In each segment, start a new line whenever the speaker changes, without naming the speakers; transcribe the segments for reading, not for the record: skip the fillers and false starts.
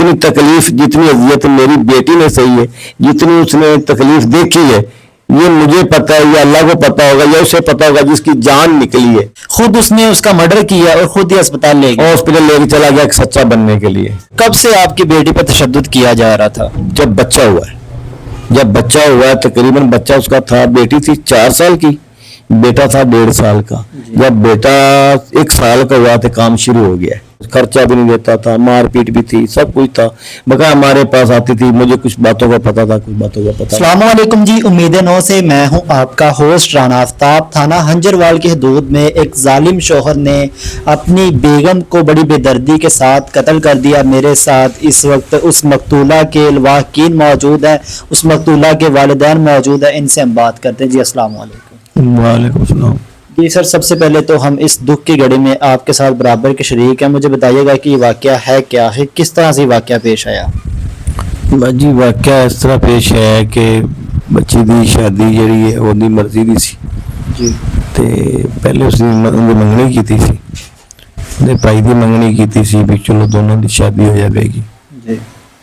जितनी तकलीफ जितनी अजियत मेरी बेटी ने सही है, जितनी उसने तकलीफ देखी है, ये मुझे पता है या अल्लाह को पता होगा या उसे पता होगा जिसकी जान निकली है।
खुद उसने उसका मर्डर किया और खुद ही अस्पताल ले गया,
हॉस्पिटल लेके चला गया एक सच्चा बनने के लिए।
कब से आपकी बेटी पर तशद्दुद किया जा रहा था?
जब बच्चा हुआ है, जब बच्चा हुआ है, तकरीबन बच्चा उसका था, बेटी थी 4 साल की, बेटा था 1.5 साल का। जब बेटा 1 साल का हुआ तो काम शुरू हो गया। खर्चा भी नहीं देता था, मारपीट भी थी, सब कुछ था। बका हमारे पास आती थी, मुझे कुछ बातों का पता था, कुछ बातों का पता।
अस्सलाम वालेकुम जी, उम्मीद नौ से मैं हूं आपका होस्ट राना आफ्ताब। थाना हंजरवाल की हदूद में एक जालिम शोहर ने अपनी बेगम को बड़ी बेदर्दी के साथ कत्ल कर दिया। मेरे साथ इस वक्त उस मकतूला के वाकिन मौजूद है, उस मकतूला के वालिदैन मौजूद है, इनसे हम बात करते हैं। जी अस्सलाम वालेकुम।
वालेकुम सलाम।
जी सर, सबसे पहले तो हम इस दुख की घड़ी में आपके साथ बराबर के शरीक हैं। मुझे बताइएगा कि ये वाकया है क्या है, किस तरह से वाकया पेश आया?
जी वाकया इस तरह पेश है कि बच्ची की शादी जी है वो मर्जी की सी
जी,
ते पहले उसने मंगनी की सी, भाई की मंगनी की सी भी चलो दोनों की शादी हो जाएगी
जी,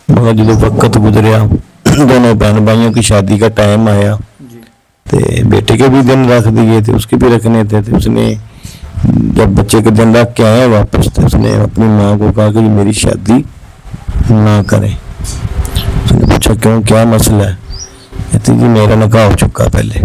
मगर जो वक्त गुजरिया, दोनों बहन भाइयों की शादी का टाइम आया, ते बेटे के भी दिन रख दिए थे, उसके भी रखने थे। तो उसने जब बच्चे के दिन रख के आए वापस, तो उसने अपनी माँ को कहा कि मेरी शादी ना करें। उसने पूछा क्यों, क्या मसला है? कहती जी मेरा निकाह हो चुका पहले।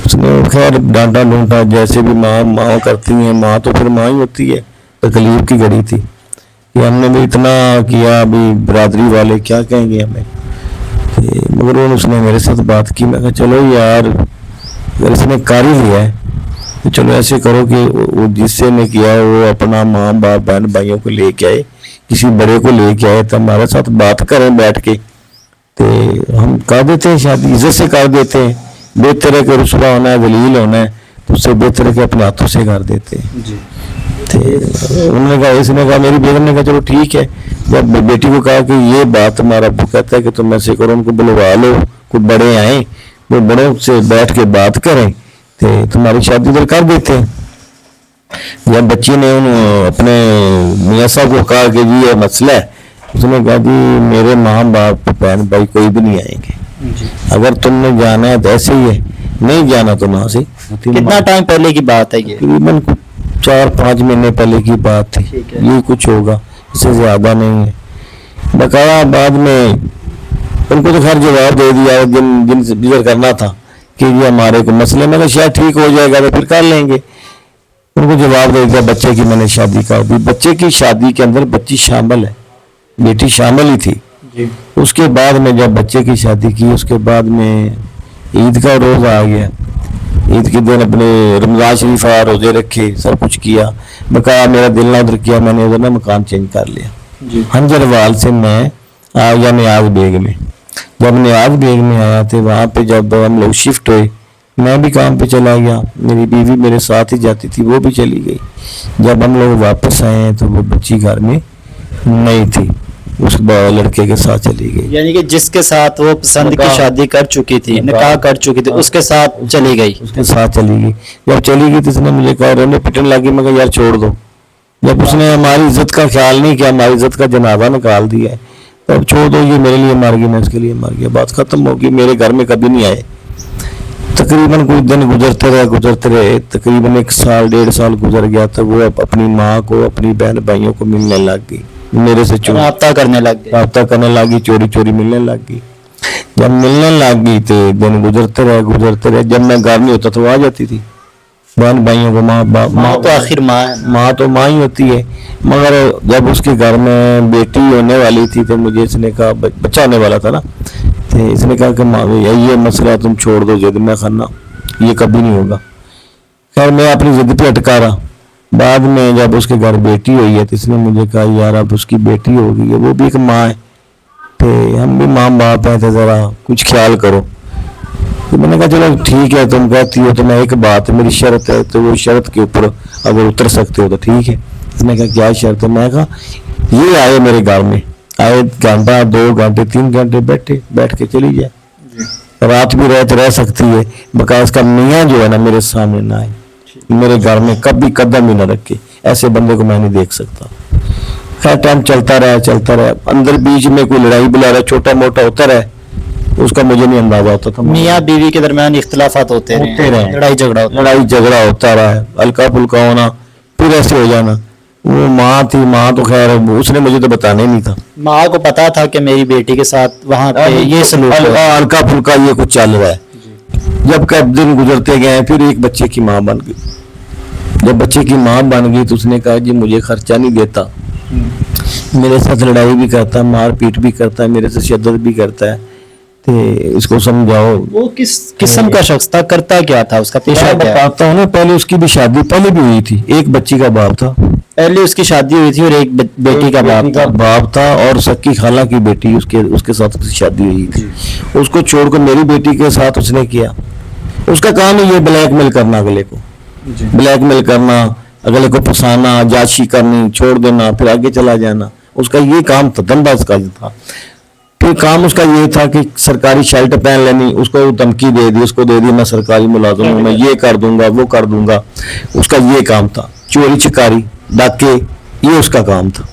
उसने खैर डांटा डूंटा, जैसे भी माँ करती हैं, माँ तो फिर माँ ही होती है। तकलीफ की घड़ी थी कि हमने भी इतना किया, अभी बरादरी वाले क्या कहेंगे हमें। मगर उसने मेरे साथ बात की। मैं कहा चलो यार, अगर इसने कर ही लिया है तो चलो ऐसे करो कि वो जिससे ने किया वो अपना माँ बाप बहन भाइयों को लेके आए, किसी बड़े को लेके आए, तो हमारे साथ बात करें बैठ के, तो हम कर देते हैं शादी, इज्जत से कर देते हैं। बेहतर है कि रुसवा होना है, दलील होना है, तो उससे बेहतर है कि अपने हाथों से कर देते हैं। उन्होंने कहा, इसने कहा, मेरी बेगम ने कहा चलो ठीक है। जब बेटी को कहा कि ये बात हमारा अब्बू कहता है कि तुम ऐसे करो, उनको बुलवा लो, कोई बड़े आए, वो बड़ों से बैठ के बात करें, तो तुम्हारी शादी उधर कर देते हैं। जब बच्ची ने अपने मियाँ साहब को कहा कि जी ये मसला है, उसने कहा जी मेरे माँ बाप बहन भाई कोई भी नहीं आएंगे, अगर तुमने जाना है तो ऐसे ही है, नहीं जाना तो ना से।
कितना टाइम पहले की बात है ये?
तकरीबन 4-5 महीने पहले की बात थी, ये कुछ होगा, इससे ज्यादा नहीं है। बकाया बाद में उनको तो खैर जवाब दे दिया जिन करना था कि ये हमारे को मसले में शायद ठीक हो जाएगा तो फिर कर लेंगे। उनको जवाब दे दिया, बच्चे की मैंने शादी कर दी। बच्चे की शादी के अंदर बच्ची शामिल है, बेटी शामिल ही थी जी। उसके बाद में जब बच्चे की शादी की, उसके बाद में ईद का रोज आ गया। ईद के दिन अपने रमजान शरीफ आया, रोजे रखे, सब कुछ किया। बकाया मेरा दिल ना उधर किया, मैंने उधर ना मकान चेंज कर लिया। हंजरवाल से मैं आ गया नियाज बेग में। जब नियाज बेग में आया तो वहाँ पे जब हम लोग शिफ्ट हुए, मैं भी काम पे चला गया, मेरी बीवी मेरे साथ ही जाती थी, वो भी चली गई। जब हम लोग वापस आए तो वो बच्ची घर में नहीं थी, उस लड़के के साथ चली गई।
यानी कि जिसके साथ वो पसंद की शादी कर चुकी थी, निकाह कर चुकी थी, उसके साथ चली गई।
उसके साथ चली गई। जब चली गई तो उसने मुझे कहा, रोने पिटने लगी। मैं कहा यार छोड़ दो। जब उसने हमारी इज्जत का ख्याल नहीं किया, हमारी इज्जत का जनाजा निकाल दिया है, तो अब छोड़ दो, ये मेरे लिए मर गई, मैं इसके लिए मर गया, बात खत्म होगी। मेरे घर में कभी नहीं आए। तकरीबन कुछ दिन गुजरते रहे, तकरीबन 1 साल 1.5 साल गुजर गया, तो वो अपनी माँ को, अपनी बहन भाइयों को मिलने लग गई, मेरे से
राब्ता करने
लगी, चोरी चोरी मिलने लग गई। जब मिलने लग गई तो दिन गुजरते रहे। जब मैं घर नहीं होता तो आ जाती थी बहन भाइयों को। माँ
तो आखिर
माँ तो माँ ही होती है। मगर जब उसके घर में बेटी होने वाली थी तो मुझे इसने कहा, बच्चा होने वाला था ना, तो इसने कहा कि माँ ये मसला तुम छोड़ दो, जिद में करना, ये कभी नहीं होगा। खैर मैं अपनी जिद पे अटका रहा। बाद में जब उसके घर बेटी हुई है तो इसने मुझे कहा यार अब उसकी बेटी हो गई है, वो भी एक माँ है, तो हम भी माँ बाप हैं, तो ज़रा कुछ ख्याल करो। तो मैंने कहा चलो ठीक है, तुम कहती हो तो मैं एक बात, मेरी शर्त है, तो वो शर्त के ऊपर अगर उतर सकते हो तो ठीक है। इसने कहा क्या शर्त है? मैं कहा ये आए मेरे घर में, आए घंटा 2 घंटे 3 घंटे बैठ के चली जाए, रात भी रह सकती है, बकाया इसका मियाँ जो है ना मेरे सामने ना आए, मेरे घर में कभी कदम भी न रखे, ऐसे बंदे को मैं नहीं देख सकता। हर टाइम चलता रहा अंदर बीच में कोई लड़ाई बुला छोटा मोटा होता रहा, उसका मुझे नहीं अंदाजा होता था।
मियाँ बीवी के दरमियान इख्तलाफात होते रहे, लड़ाई झगड़ा होता
रहा है, हल्का फुल्का होना, फिर ऐसे हो जाना। वो माँ थी, माँ तो खैर उसने मुझे तो बताना ही नहीं था।
माँ को पता था कि मेरी बेटी के साथ वहाँ पे ये सलूक
हल्का फुल्का ये कुछ चल रहा है। जब कब दिन गुजरते गए, फिर एक बच्चे की माँ बन गई। जब बच्चे की माँ बन गई तो उसने कहा जी मुझे खर्चा नहीं देता, मेरे साथ लड़ाई भी करता है, मार पीट भी करता है, मेरे से शिद्दत भी करता है, तो इसको समझाओ।
वो किस किस्म का शख्स था, करता क्या था, उसका पेशा क्या?
बताता हूँ ना। पहले उसकी भी शादी पहले भी हुई थी, एक बच्ची का बाप था।
पहले उसकी शादी हुई थी और एक बेटी का
बाप था और सक्की खाला की बेटी उसके साथ उसकी शादी हुई थी। उसको छोड़कर मेरी बेटी के साथ उसने किया। उसका काम है ये ब्लैकमेल करना, अगले को ब्लैकमेल करना, अगले को फंसाना, जाची करनी, छोड़ देना, फिर आगे चला जाना। उसका ये काम था, धंधा उसका था। फिर काम उसका ये था कि सरकारी शर्ट पहन लेनी, उसको धमकी दे दी, उसको दे दी मैं सरकारी मुलाजिम हूँ, मैं ये कर दूंगा वो कर दूंगा। उसका ये काम था, चोरी चिकारी डाके, ये उसका काम था।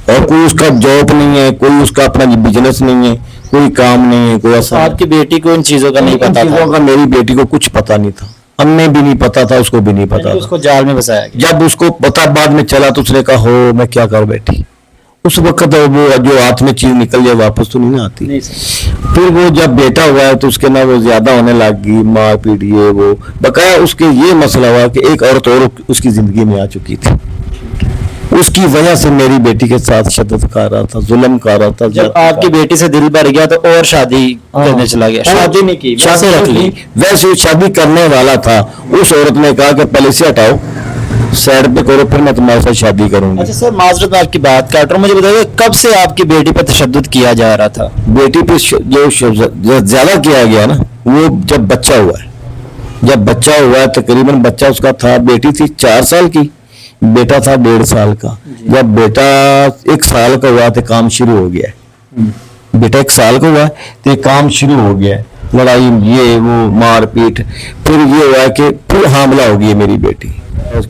और कोई उसका जॉब नहीं है, कोई उसका अपना बिजनेस नहीं है, कोई काम नहीं है, कोई ऐसा।
आपकी बेटी को इन चीजों का नहीं पता था?
मेरी बेटी को कुछ पता नहीं था, हमें भी नहीं पता था, उसको भी नहीं पता था।
उसको जाल में फंसाया गया।
जब उसको पता बाद में चला तो उसने कहा हो मैं क्या कर बैठी। उस वक्त वो जो हाथ में चीज निकल जाए वापस तो नहीं आती। फिर वो जब बेटा हुआ है तो उसके ना वो ज्यादा होने लग गई, मार पीट ये वो बकाया। उसके ये मसला हुआ कि एक औरत और उसकी जिंदगी में आ चुकी थी, उसकी वजह से मेरी बेटी के साथ शिद्दत कर रहा था, जुल्म कर रहा था।
जब आपकी बेटी से दिल भर गया तो और शादी करने चला गया? शादी नहीं की,
शादी रख ली। वैसे वो शादी करने वाला था, उस औरत ने कहा कि पहले से हटाओ, साइड पे करो, फिर मैं तुम्हारे साथ शादी करूंगी।
अच्छा सर, माजरत में आपकी बात काट रहा हूँ, मुझे बताइए कब से आपकी बेटी पर तशद्दुद किया जा रहा था?
बेटी पे जो ज्यादा किया गया ना, वो जब बच्चा हुआ है। जब बच्चा हुआ है, तकरीबन बच्चा उसका था, बेटी थी 4 साल की, बेटा था 1.5 साल का। जब बेटा 1 साल का हुआ तो काम शुरू हो गया है। बेटा 1 साल का हुआ तो काम शुरू हो गया है, लड़ाई ये वो मार पीट। फिर ये हुआ कि फिर हामला हो गई मेरी बेटी,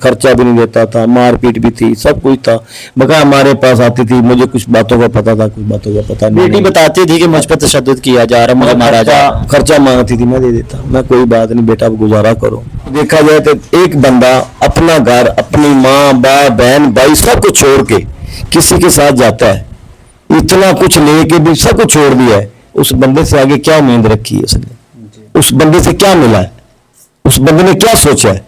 खर्चा भी नहीं देता था, मार पीट भी थी, सब कुछ था। बका हमारे पास आती थी, मुझे कुछ बातों का पता था, कुछ बातों का पता नहीं।
बेटी बताती थी कि मुझ पर तशद्दुद किया जा रहा, मुझे मारा जा रहा।
खर्चा मांगती थी, मैं दे देता, मैं कोई बात नहीं बेटा गुजारा करो। देखा जाए तो एक बंदा अपना घर, अपनी माँ बाप बहन भाई सब कुछ छोड़ के किसी के साथ जाता है, इतना कुछ लेके भी सब कुछ छोड़ दिया है। उस बंदे से आगे क्या उम्मीद रखी है उसने? उस बंदे से क्या मिला है? उस बंदे ने क्या सोचा है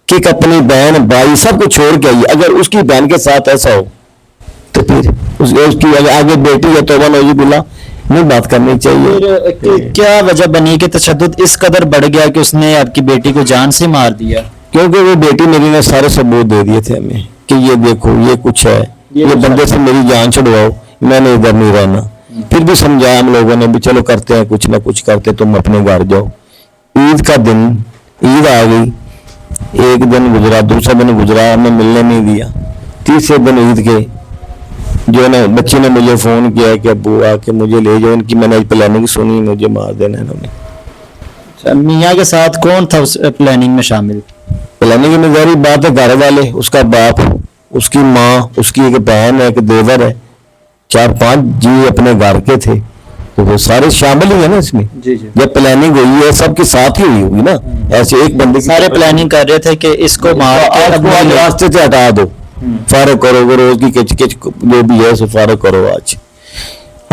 कि अपनी बहन भाई सब कुछ छोड़ के आई? अगर उसकी बहन के साथ ऐसा हो तो फिर उसकी आगे बेटी या तौबा नौजुबिल्लाह नहीं बात करनी चाहिए।
क्या वजह बनी कि तशद्दुद इस कदर बढ़ गया कि उसने आपकी बेटी को जान से मार दिया?
क्योंकि वो बेटी मेरी ने सारे सबूत दे दिए थे हमें कि ये देखो ये कुछ है, ये बंदे से मेरी जान छुड़वाओ, मैंने इधर नहीं रहना। फिर भी समझाया हम लोगों ने भी, चलो करते हैं कुछ ना कुछ करते, तुम अपने घर जाओ। ईद का दिन, ईद आ गई, एक दिन गुजरा, दूसरा दिन गुजरा, हमें मिलने नहीं दिया। तीसरे दिन ईद के जो है ना बच्ची ने मुझे फोन किया कि अब्बू आके मुझे ले जाओ, इनकी मैंने प्लानिंग सुनी, मुझे मार देना इन्होंने।
मियाँ के साथ कौन था उस प्लानिंग में शामिल?
प्लानिंग में जारी बात है, घर वाले, उसका बाप, उसकी माँ, उसकी एक बहन है, एक देवर है, 4-5 जी अपने घर के थे, तो वो सारे शामिल ही है ना इसमें।
जी जी।
जब प्लानिंग हुई है सबके साथ ही हुई होगी ना, ऐसे एक बंदे
सारे प्लानिंग कर रहे थे कि इसको मार के
आज रास्ते से हटा दो, फारग करो, वो रोज की किच किच जो भी है उसे फारग करो। आज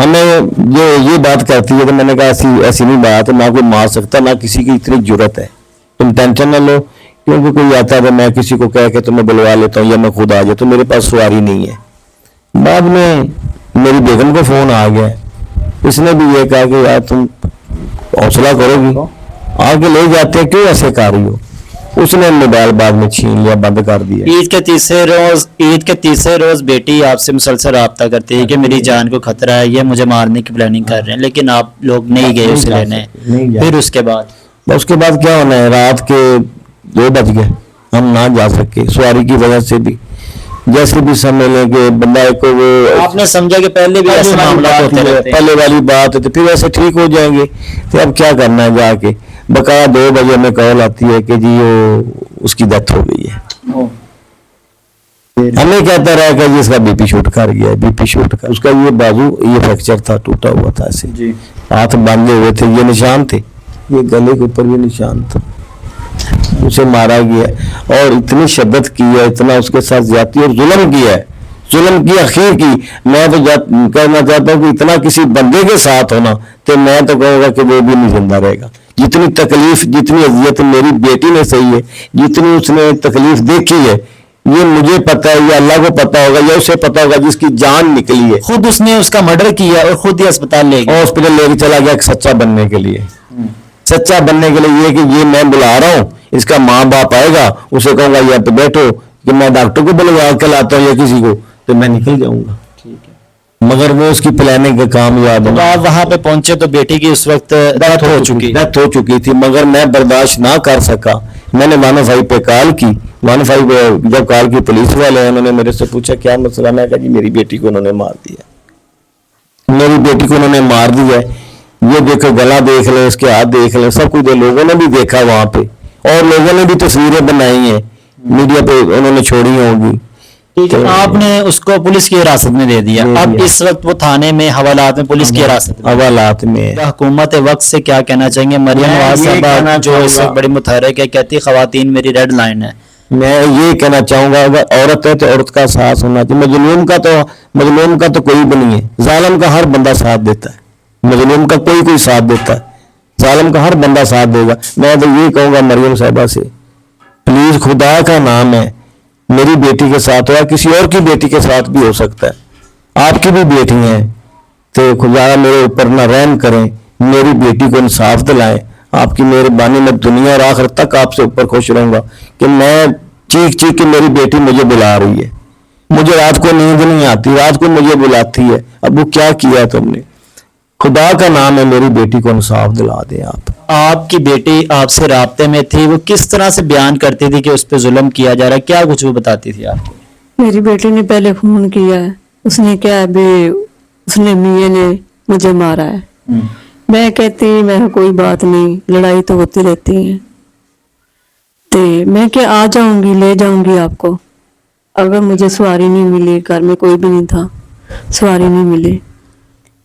हमें जो ये बात करती है तो मैंने कहा ऐसी ऐसी नहीं बात है, ना कोई मार सकता, ना किसी की इतनी जरूरत है, तुम टेंशन ना लो। क्योंकि कोई आता है मैं किसी को कह के तुम्हें बुलवा लेता हूँ या मैं खुद आ जाता हूँ, मेरे पास सवारी नहीं है। बाद में मेरी बेगम को फोन आ गया, इसने भी ये कहा कि यार तुम हौसला करोगी, आगे ले जाते हैं, क्यों ऐसे कर रही हो? उसने मोबाइल बाद में छीन लिया, बंद कर दिया।
ईद के तीसरे रोज बेटी आपसे मुसलसल राब्ता करती है कि मेरी जान को खतरा है, ये मुझे मारने की प्लानिंग कर रहे हैं, लेकिन आप लोग नहीं गए उसे लेने। फिर उसके बाद
क्या होना है, रात के 2 बज गए, हम ना जा सके सवारी की वजह से भी। जैसे भी समझ लें कि बंदा को वो
आपने समझा कि पहले भी ऐसे मामला होते रहते हैं,
पहले वाली बात है, तो फिर ऐसे ठीक हो जाएंगे। तो अब क्या करना है, जाके बकाया 2 बजे में कॉल आती है कि जी वो उसकी डेथ हो गई है। हमें कहता रहा कि जी इसका बीपी शूट कर गया है, बीपी शूट कर, उसका ये बाजू ये फ्रैक्चर था, टूटा हुआ था ऐसे,
जी
हाथ बांधे हुए थे, ये निशान थे, ये गले के ऊपर भी निशान था, उसे मारा गया और इतनी शिद्दत की है, इतना उसके साथ ज्यादती और जुल्म किया है, जुल्म की आखिर की। मैं तो कहना चाहता हूँ कि इतना किसी बंदे के साथ होना, तो मैं तो कहूँगा कि वो भी नहीं जिंदा रहेगा। जितनी तकलीफ, जितनी अजियत मेरी बेटी ने सही है, जितनी उसने तकलीफ देखी है, ये मुझे पता है, या अल्लाह को पता होगा, या उसे पता होगा जिसकी जान निकली है।
खुद उसने उसका मर्डर किया और खुद ही अस्पताल ले गया,
हॉस्पिटल लेके चला गया सच्चा बनने के लिए, सच्चा बनने के लिए। ये कि ये मैं बुला रहा हूँ, इसका माँ बाप आएगा, उसे कहूंगा यहाँ पे बैठो कि मैं डॉक्टर को बुलवा के लाता हूँ या किसी को, तो मैं निकल जाऊंगा। मगर वो उसकी प्लानिंग का कामयाब
तो आप वहां पे पहुंचे तो बेटी की उस वक्त डेथ हो चुकी
थी, मगर मैं बर्दाश्त ना कर सका। मैंने मानो भाई पे कॉल की, मानो भाई पे जब कॉल की पुलिस वाले हैं, उन्होंने मेरे से पूछा क्या मसला, मैं कहा जी मेरी बेटी को उन्होंने मार दिया, मेरी बेटी को उन्होंने मार दिया, ये देखो गला देख ले, इसके हाथ देख ले, सब कुछ लोगों ने भी देखा वहां पे, और लोगों ने भी तस्वीरें बनाई हैं, मीडिया पे उन्होंने छोड़ी होंगी।
ठीक है, आपने उसको पुलिस की हिरासत में दे दिया, अब इस वक्त वो थाने में हवालात में पुलिस की हिरासत में,
हवालात में।
हुकूमत वक्त से क्या कहना चाहेंगे? मरियम नवाज साहबा जो इस वक्त बड़ी मुतहर्रिक है, कहती खवातीन मेरी रेड लाइन है।
मैं ये कहना चाहूंगा, अगर औरत है तो औरत का साहस होना चाहिए। मजलूम का तो कोई भी नहीं है, जालिम का हर बंदा साथ देता है, मजलूम का कोई साथ देता है, जालिम का हर बंदा साथ देगा। मैं तो ये कहूंगा मरियम साहबा से, प्लीज खुदा का नाम है, मेरी बेटी के साथ हो, किसी और की बेटी के साथ भी हो सकता है, आपकी भी बेटी है, तो खुदा मेरे ऊपर ना रहम करें, मेरी बेटी को इंसाफ दिलाएं। आपकी मेहरबानी में दुनिया और आखिर तक आपसे ऊपर खुश रहूंगा कि मैं चीख के मेरी बेटी मुझे बुला रही है, मुझे रात को नींद नहीं आती, रात को मुझे बुलाती है, अब वो क्या किया तुमने? खुदा का नाम है, मेरी बेटी को इंसाफ दिला दें आप।
आपकी बेटी आपसे राब्ते में थी, वो किस तरह से बयान करती थी कि उस पर जुल्म किया जा रहा है, क्या कुछ वो बताती थी आपको?
मेरी बेटी ने पहले फोन किया है, उसने क्या अभी उसने मियाँ ने मुझे मारा है। मैं कहती मैं कोई बात नहीं, लड़ाई तो होती रहती है, तो मैं क्या आ जाऊंगी, ले जाऊंगी आपको, अगर मुझे सवारी नहीं मिली, घर में कोई भी नहीं था, सवारी नहीं मिली,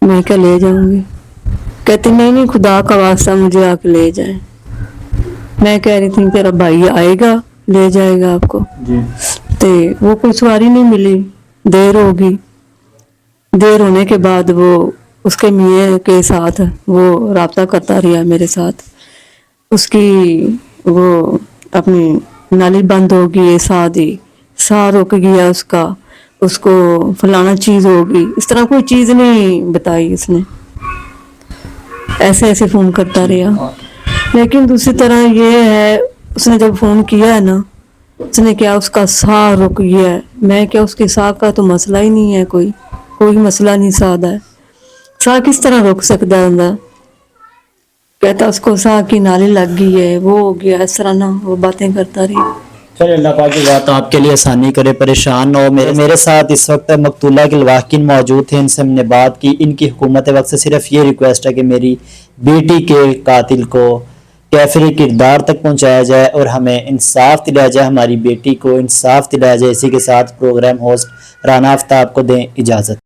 मैं क्या ले जाऊंगी? कहती नहीं खुदा का वास्ता मुझे आके ले जाए। मैं कह रही थी तेरा भाई आएगा ले जाएगा आपको, तो वो कोई सवारी नहीं मिली, देर होगी, देर होने के बाद वो उसके मियाँ के साथ वो राब्ता करता रहा मेरे साथ, उसकी वो अपनी नाली बंद हो गई, साह रुक गया उसका, उसको फलाना चीज होगी, इस तरह कोई चीज नहीं बताई उसने, ऐसे फोन करता रहा। लेकिन दूसरी तरह ये है, उसने जब फोन किया है ना, उसने क्या उसका साह रुक गया है। मैं क्या उसके साह का तो मसला ही नहीं है, कोई मसला नहीं साह है, साह किस तरह रुक सकता है बंदा? कहता उसको साह की नाली लग गई है, वो हो गया, इस तरह ना वो बातें करता रही।
चलिए अल्लाह पाक की बात आपके लिए आसानी करे, परेशान हो। मेरे साथ इस वक्त मकतूला के लवाकिन मौजूद थे, इनसे हमने बात की। इनकी हुकूमत वक्त से सिर्फ ये रिक्वेस्ट है कि मेरी बेटी के कातिल को कैफरी किरदार तक पहुंचाया जाए और हमें इंसाफ दिलाया जाए, हमारी बेटी को इंसाफ दिलाया जाए। इसी के साथ प्रोग्राम होस्ट राना आफ्ताब को दें इजाज़त।